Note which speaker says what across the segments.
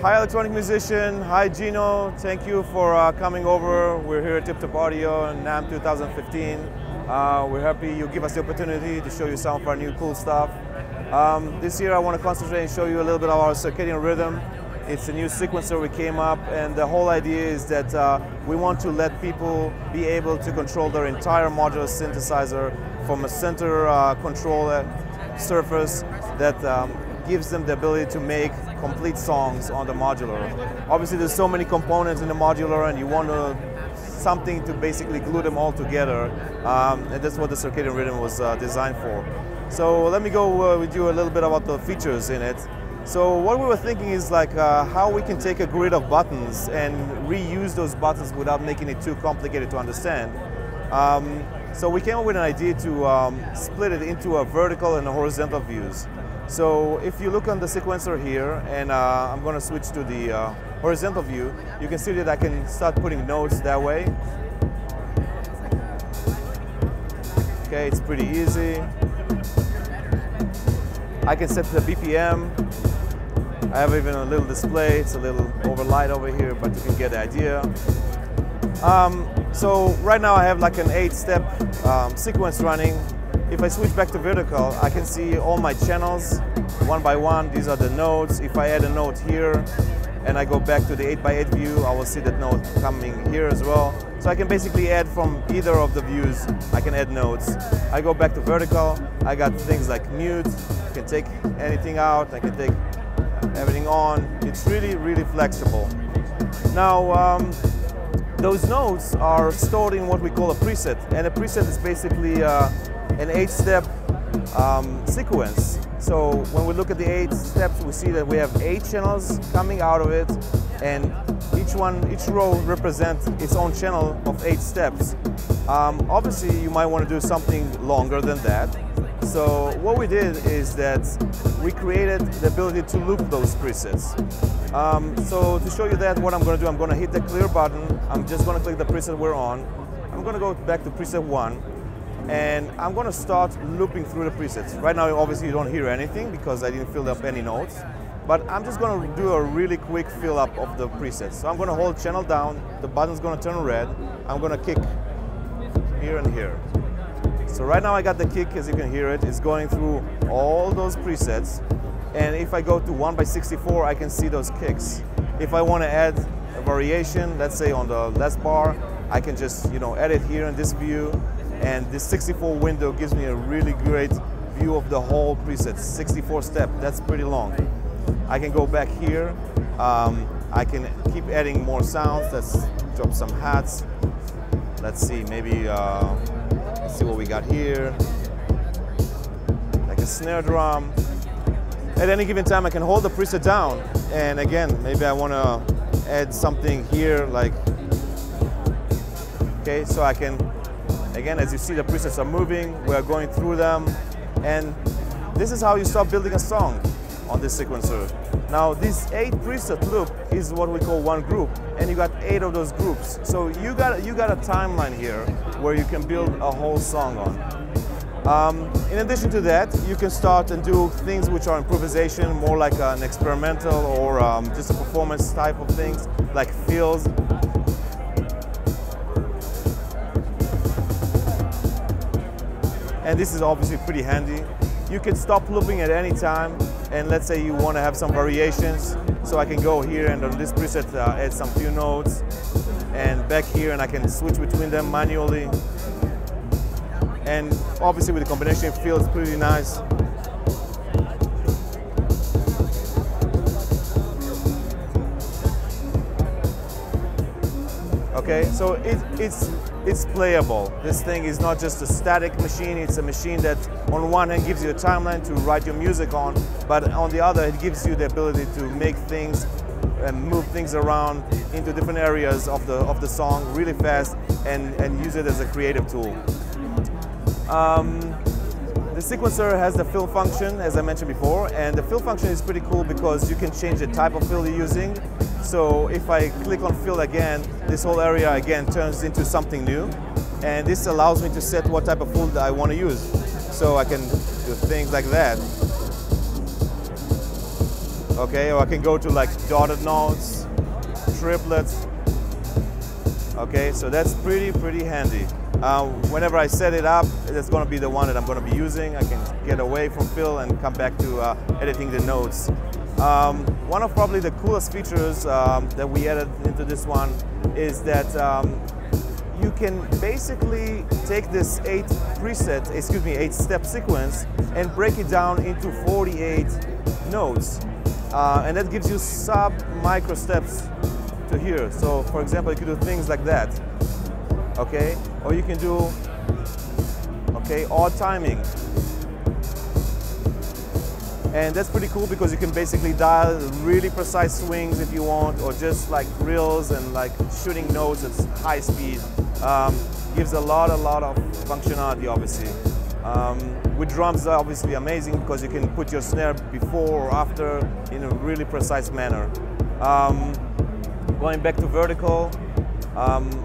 Speaker 1: Hi electronic musician, hi Gino, thank you for coming over. We're here at TipTop Audio in NAMM 2015. We're happy you give us the opportunity to show you some of our new cool stuff. This year I want to concentrate and show you a little bit of our Circadian Rhythm. It's a new sequencer we came up, and the whole idea is that we want to let people be able to control their entire modular synthesizer from a center control surface that gives them the ability to make complete songs on the modular. Obviously there's so many components in the modular and you want something to basically glue them all together, and that's what the Circadian Rhythm was designed for. So let me go with you a little bit about the features in it. So what we were thinking is like how we can take a grid of buttons and reuse those buttons without making it too complicated to understand. So we came up with an idea to split it into a vertical and a horizontal views. So if you look on the sequencer here, and I'm going to switch to the horizontal view, you can see that I can start putting notes that way. Okay, it's pretty easy. I can set the BPM. I have even a little display. It's a little overlight over here, but you can get the idea. So right now I have like an 8-step sequence running. If I switch back to vertical, I can see all my channels one by one. These are the notes. If I add a note here and I go back to the 8x8 view, I will see that note coming here as well. So I can basically add from either of the views, I can add notes. I go back to vertical, I got things like mute, I can take anything out, I can take everything on. It's really, really flexible. Now, those notes are stored in what we call a preset, and a preset is basically an 8-step sequence. So when we look at the 8 steps, we see that we have 8 channels coming out of it, and each row represents its own channel of 8 steps. Obviously, you might want to do something longer than that. So what we did is that we created the ability to loop those presets. So to show you that, what I'm going to do, I'm going to hit the clear button. I'm just going to click the preset we're on. I'm going to go back to preset 1. And I'm going to start looping through the presets. Right now, obviously, you don't hear anything because I didn't fill up any notes. But I'm just going to do a really quick fill up of the presets. So I'm going to hold channel down. The button's going to turn red. I'm going to kick here and here. So right now, I got the kick, as you can hear it. It's going through all those presets. And if I go to 1x64, I can see those kicks. If I want to add a variation, let's say on the last bar, I can just add it here in this view. And this 64 window gives me a really great view of the whole preset. 64 step, that's pretty long. I can go back here. I can keep adding more sounds. Let's drop some hats. Let's see, maybe, let's see what we got here. Like a snare drum. At any given time, I can hold the preset down. And again, maybe I want to add something here, like, okay, so I can, again, as you see, the presets are moving, we are going through them, and this is how you start building a song on this sequencer. Now, this 8 preset loop is what we call one group, and you got 8 of those groups. So you got a timeline here where you can build a whole song on. In addition to that, you can start and do things which are improvisation, more like an experimental or just a performance type of things, like fills. And this is obviously pretty handy. You can stop looping at any time, and let's say you want to have some variations. So I can go here and on this preset add some few notes, and back here, and I can switch between them manually. And obviously with the combination, it feels pretty nice. Okay, so it's playable. This thing is not just a static machine, it's a machine that on one hand gives you a timeline to write your music on, but on the other it gives you the ability to make things and move things around into different areas of the song really fast and use it as a creative tool. The sequencer has the fill function, as I mentioned before, and the fill function is pretty cool because you can change the type of fill you're using. So if I click on fill again, this whole area again turns into something new, and this allows me to set what type of fill that I want to use. So I can do things like that. okay? Or I can go to like dotted notes, triplets, okay? So that's pretty handy. Whenever I set it up, that's gonna be the one that I'm gonna be using. I can get away from fill and come back to editing the notes. One of probably the coolest features that we added into this one is that you can basically take this 8-step sequence and break it down into 48 notes. And that gives you sub-micro steps to here. So for example, you can do things like that, okay? Or you can do, okay, odd timing. And that's pretty cool because you can basically dial really precise swings if you want, or just like drills and like shooting notes at high speed. Gives a lot of functionality, obviously. With drums, they're obviously amazing because you can put your snare before or after in a really precise manner. Going back to vertical,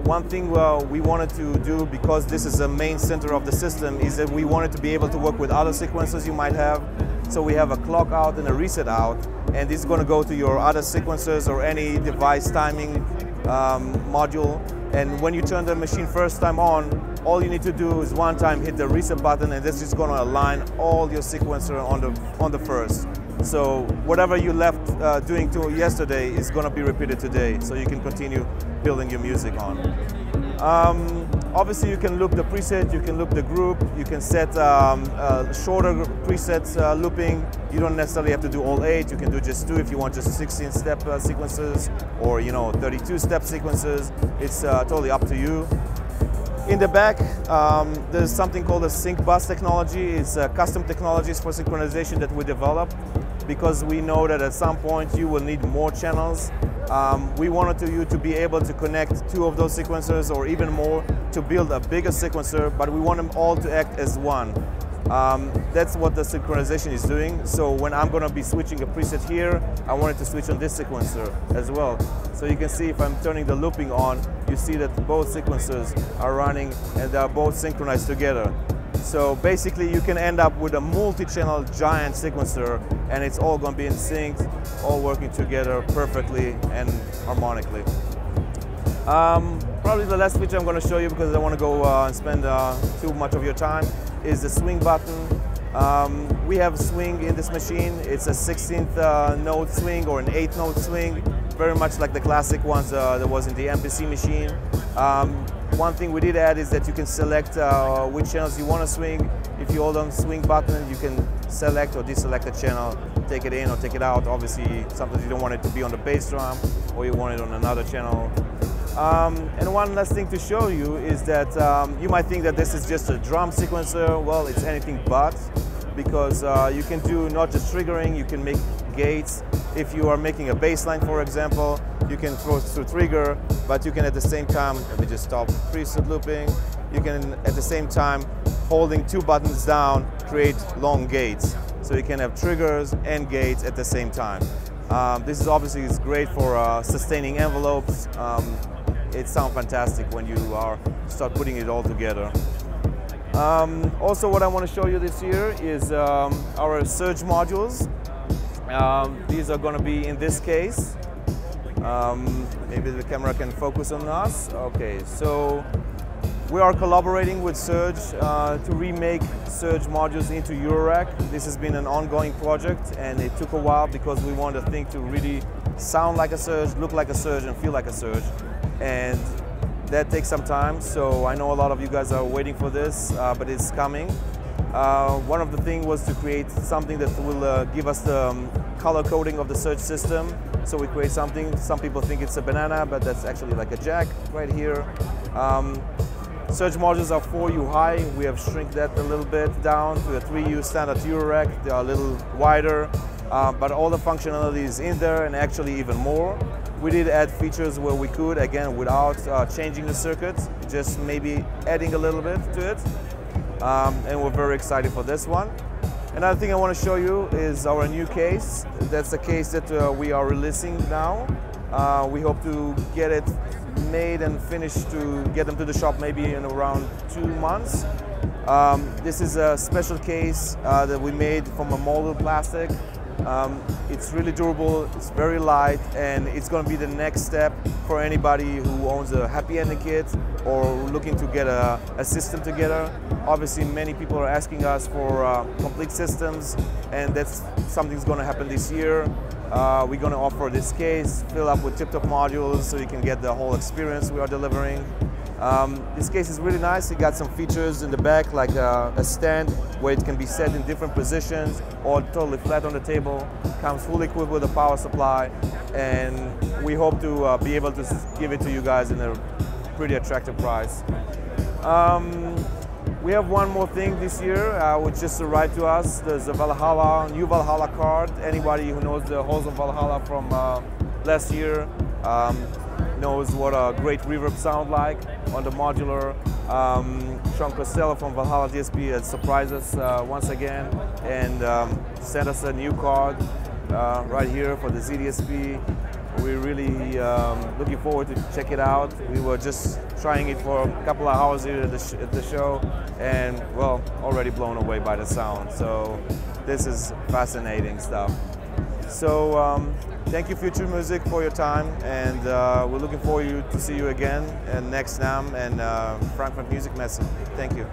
Speaker 1: one thing we wanted to do, because this is the main center of the system, is that we wanted to be able to work with other sequencers you might have. So we have a clock out and a reset out, and this is going to go to your other sequencers or any device timing module. And when you turn the machine first time on, all you need to do is one time hit the reset button, and this is going to align all your sequencer on the first. So whatever you left doing to yesterday is going to be repeated today, so you can continue building your music on. Obviously, you can loop the preset, you can loop the group, you can set shorter presets looping. You don't necessarily have to do all 8, you can do just 2 if you want just 16-step sequences, or 32-step sequences. It's totally up to you. In the back, there's something called a sync bus technology. It's custom technologies for synchronization that we developed because we know that at some point you will need more channels. We wanted you to be able to connect 2 of those sequencers or even more to build a bigger sequencer, but we want them all to act as one. That's what the synchronization is doing. So when I'm going to be switching a preset here, I want it to switch on this sequencer as well. So you can see if I'm turning the looping on, you see that both sequencers are running and they are both synchronized together. So basically you can end up with a multi-channel giant sequencer, and it's all going to be in sync, all working together perfectly and harmonically. Probably the last feature I'm going to show you, because I don't want to go and spend too much of your time, is the swing button. We have swing in this machine. It's a 16th note swing or an 8th note swing, very much like the classic ones that was in the MPC machine. One thing we did add is that you can select which channels you want to swing. If you hold on the swing button, you can select or deselect a channel, take it in or take it out. Obviously, sometimes you don't want it to be on the bass drum, or you want it on another channel. And one last thing to show you is that you might think that this is just a drum sequencer. Well, it's anything but, because you can do not just triggering, you can make gates. If you are making a bass line, for example, you can throw through trigger, but you can at the same time, let me just stop preset looping, you can at the same time, holding 2 buttons down, create long gates. So you can have triggers and gates at the same time. This is obviously great for sustaining envelopes. It sounds fantastic when you start putting it all together. Also, what I want to show you this year is our surge modules. These are going to be in this case. Maybe the camera can focus on us. Okay, so we are collaborating with Surge to remake Surge modules into Eurorack. This has been an ongoing project, and it took a while because we wanted the thing to really sound like a Surge, look like a Surge, and feel like a Surge. And that takes some time, so I know a lot of you guys are waiting for this, but it's coming. One of the things was to create something that will give us the color coding of the Surge system. So we create something, some people think it's a banana, but that's actually like a jack right here. Surge modules are 4U high. We have shrunk that a little bit down to a 3U standard Eurorack. They are a little wider, but all the functionality is in there, and actually even more. We did add features where we could, again, without changing the circuit, just maybe adding a little bit to it. And we're very excited for this one. Another thing I want to show you is our new case. That's the case that we are releasing now. We hope to get it made and finished to get them to the shop maybe in around 2 months. This is a special case that we made from a molded plastic. It's really durable, it's very light, and it's going to be the next step for anybody who owns a happy ending kit or looking to get a system together. Obviously, many people are asking us for complete systems, and that's something that's going to happen this year. We're going to offer this case, fill up with TipTop modules so you can get the whole experience we are delivering. This case is really nice. It got some features in the back, like a stand where it can be set in different positions or totally flat on the table. Comes fully equipped with a power supply, and we hope to be able to give it to you guys in a pretty attractive price. We have one more thing this year, which just arrived to us. There's a new Valhalla card. Anybody who knows the halls of Valhalla from last year knows what a great reverb sound like on the modular. Sean Costello from Valhalla DSP has surprised us once again and sent us a new card right here for the ZDSP. We're really looking forward to check it out. We were just trying it for a couple of hours here at the show, and well, already blown away by the sound. So this is fascinating stuff. So thank you, Future Music, for your time, and we're looking forward to see you again at next NAMM and Frankfurt Music Messe. Thank you.